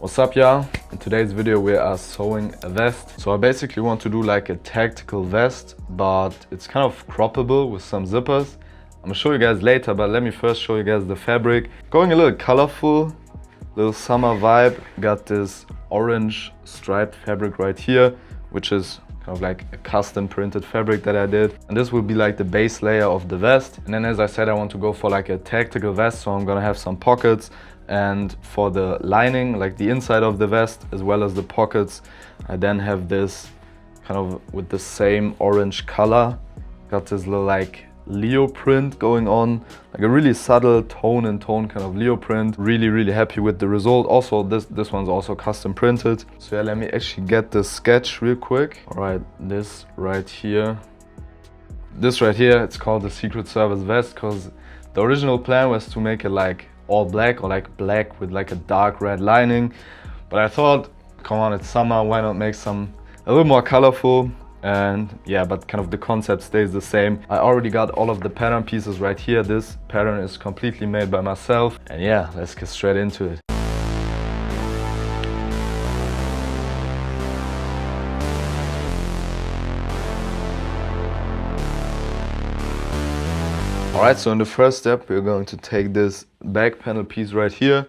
What's up, y'all? In today's video we are sewing a vest. So I basically want to do like a tactical vest, but it's kind of croppable with some zippers. I'm gonna show you guys later, but let me first show you guys the fabric. Going a little colorful, little summer vibe. Got this orange striped fabric right here, which is kind of like a custom printed fabric that I did. And this will be like the base layer of the vest. And then, as I said, I want to go for like a tactical vest, so I'm gonna have some pockets. And for the lining, like the inside of the vest, as well as the pockets, I then have this kind of with the same orange color. Got this little like Leo print going on, like a really subtle tone and tone kind of Leo print. Really happy with the result. Also, this one's also custom printed. So yeah, let me actually get the sketch real quick. All right, this right here, it's called the Secret Service vest, because the original plan was to make it like all black, or like black with like a dark red lining. But I thought, come on, it's summer, why not make some a little more colorful? And yeah, but kind of the concept stays the same. I already got all of the pattern pieces right here. This pattern is completely made by myself. And yeah, let's get straight into it. Alright, so in the first step, we're going to take this back panel piece right here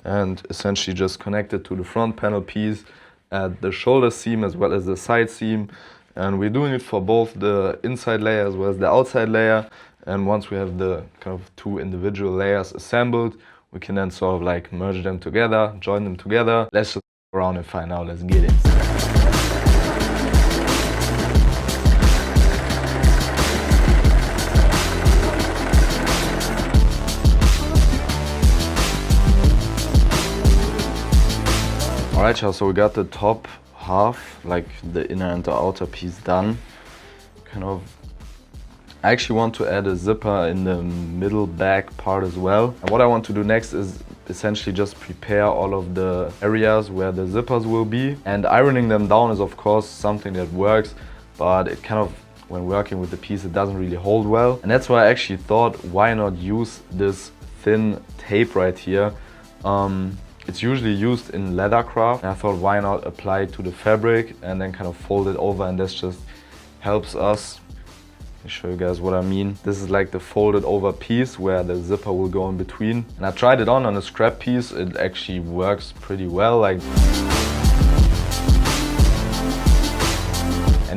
and essentially just connect it to the front panel piece at the shoulder seam as well as the side seam. And we're doing it for both the inside layer as well as the outside layer. And once we have the kind of two individual layers assembled, we can then sort of like merge them together, join them together. Let's just go around and find out. Let's get it. Alright, y'all, so we got the top half, like the inner and the outer piece done. I actually want to add a zipper in the middle back part as well. And what I want to do next is essentially just prepare all of the areas where the zippers will be. And ironing them down is of course something that works, but it kind of, when working with the piece, it doesn't really hold well. And that's why I actually thought, why not use this thin tape right here? It's usually used in leather craft, and I thought, why not apply it to the fabric and then kind of fold it over, and this just helps us. Let me show you guys what I mean. This is like the folded over piece where the zipper will go in between. And I tried it on a scrap piece. It actually works pretty well. And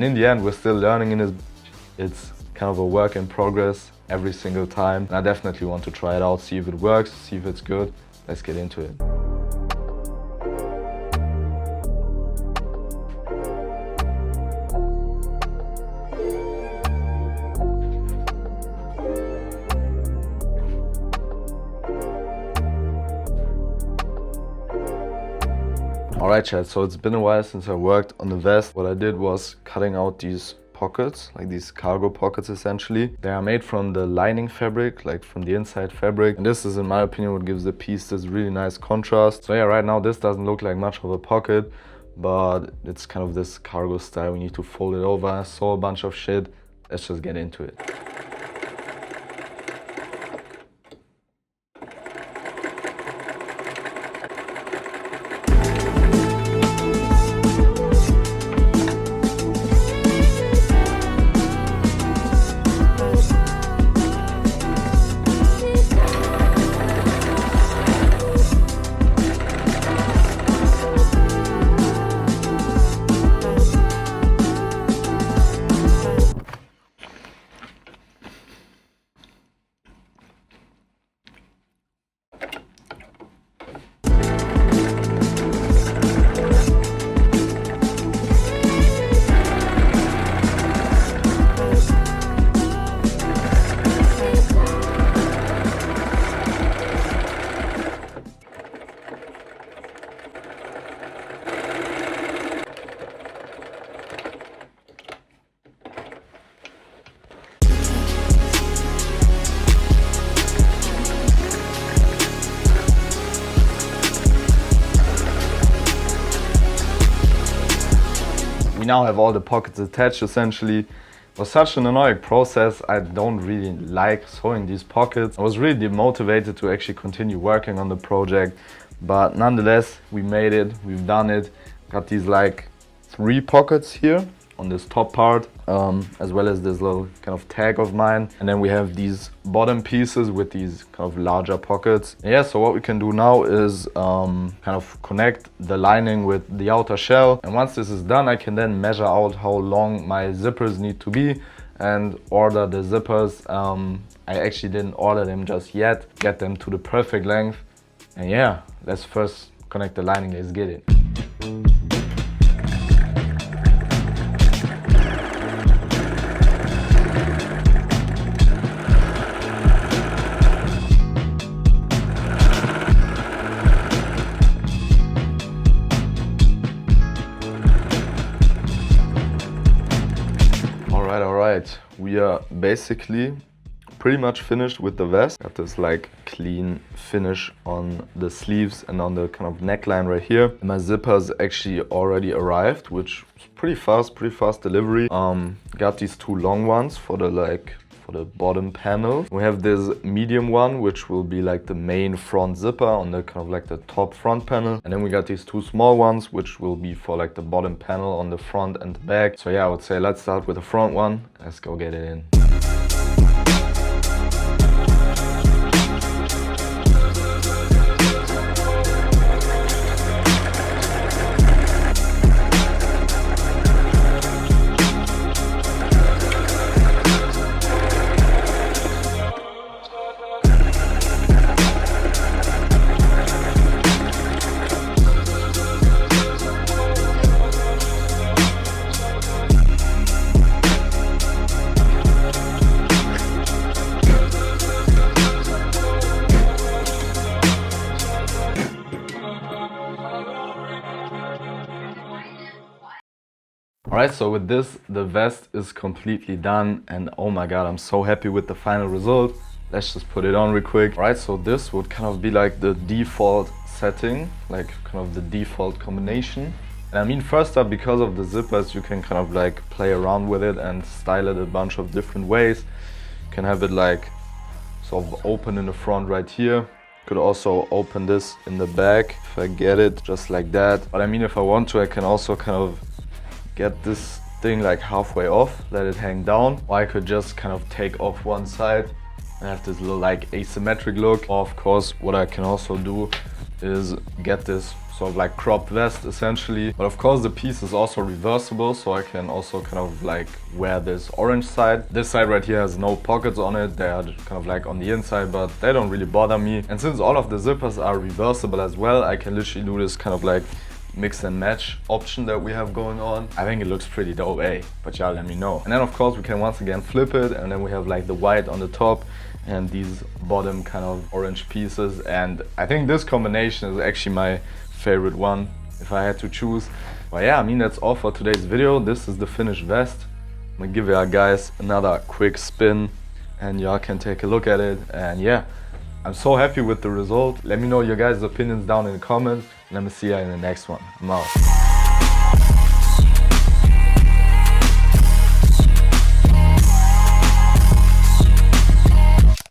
in the end, we're still learning in it. It's kind of a work in progress every single time. And I definitely want to try it out, see if it works, see if it's good. Let's get into it. Alright, chat, so it's been a while since I worked on the vest. What I did was cutting out these pockets, like these cargo pockets essentially. They are made from the lining fabric, like from the inside fabric. And this is, in my opinion, what gives the piece this really nice contrast. So yeah, right now this doesn't look like much of a pocket, but it's kind of this cargo style. We need to fold it over, sew a bunch of shit. Let's just get into it. now have all the pockets attached essentially. It was such an annoying process. I don't really like sewing these pockets. I was really demotivated to actually continue working on the project, but nonetheless, we made it, we've done it. Got these like 3 pockets here on this top part, as well as this little kind of tag of mine. And then we have these bottom pieces with these kind of larger pockets. And yeah, so what we can do now is kind of connect the lining with the outer shell. And once this is done, I can then measure out how long my zippers need to be and order the zippers. I actually didn't order them just yet, get them to the perfect length. And yeah, let's first connect the lining, let's get it. Alright, we are basically pretty much finished with the vest. Got this like clean finish on the sleeves and on the kind of neckline right here. And my zippers actually already arrived, which was pretty fast delivery. Got these 2 long ones for the bottom panel. We have this medium one, which will be like the main front zipper on the kind of like the top front panel. And then we got these 2 small ones, which will be for like the bottom panel on the front and the back. So yeah, I would say let's start with the front one. Let's go get it in. Alright, so with this, the vest is completely done, and oh my god, I'm so happy with the final result. Let's just put it on real quick. Alright, so this would kind of be like the default setting, like kind of the default combination. And I mean, first up, because of the zippers, you can kind of like play around with it and style it a bunch of different ways. You can have it like sort of open in the front right here. Could also open this in the back if I get it just like that. But I mean, if I want to, I can also kind of get this thing like halfway off, let it hang down, or I could just kind of take off one side and have this little like asymmetric look. Or of course, what I can also do is get this sort of like cropped vest essentially. But of course the piece is also reversible, so I can also kind of like wear this orange side. This side right here has no pockets on it, they are kind of like on the inside, but they don't really bother me. And since all of the zippers are reversible as well, I can literally do this kind of like mix and match option that we have going on. I think it looks pretty dope, eh? But y'all let me know. And then of course we can once again flip it, and then we have like the white on the top and these bottom kind of orange pieces. And I think this combination is actually my favorite one if I had to choose. But yeah, I mean, that's all for today's video. This is the finished vest. I'm gonna give y'all guys another quick spin and y'all can take a look at it. And yeah, I'm so happy with the result. Let me know your guys' opinions down in the comments, and I'm gonna see you in the next one. I'm out.